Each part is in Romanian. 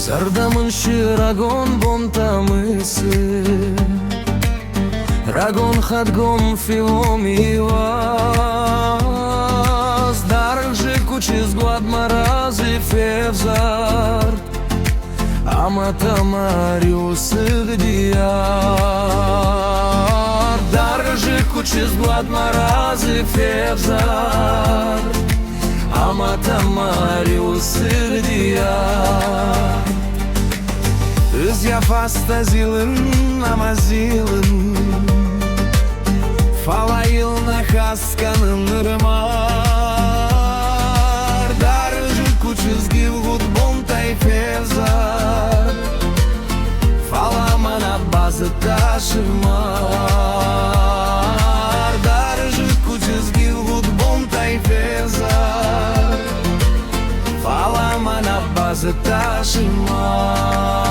Sardamın shiragon bon tamысы Рагон хадгом филом и вас Дарых же кучиз гуад маразы февзар Амата Мариус гдияр Дарых же кучиз гуад маразы февзар Амата Мариус гдияр Iz yafasta zilin namazilin Falayılna haskanın ırmar Darıcı kuçuz gilgud bontaj fezar Falamana bazı taşımar Darıcı kuçuz gilgud bontaj fezar Falamana bazı taşımar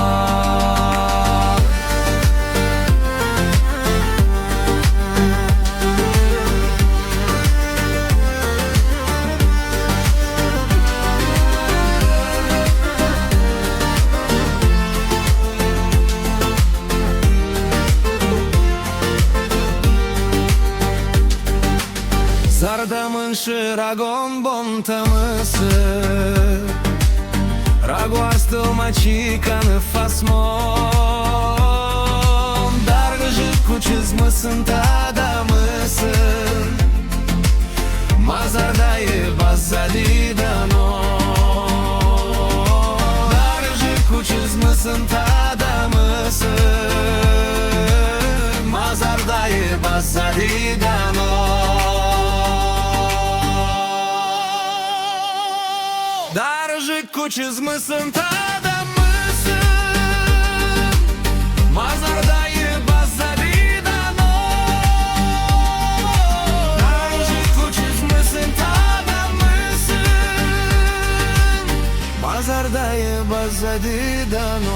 Sardamın shiragon bon tamысы Ragoastul machikanı fasmon Dargıcı kuçiz mısın tadamısın Mazardayı bazadidanon Dargıcı kuçiz mısın tadamısın Mazardayı bazadidanon Darıcı kuçiz mısın tadamısın Mazardayı bazadidanon Darıcı kuçiz mısın tadamısın Mazardayı bazadidanon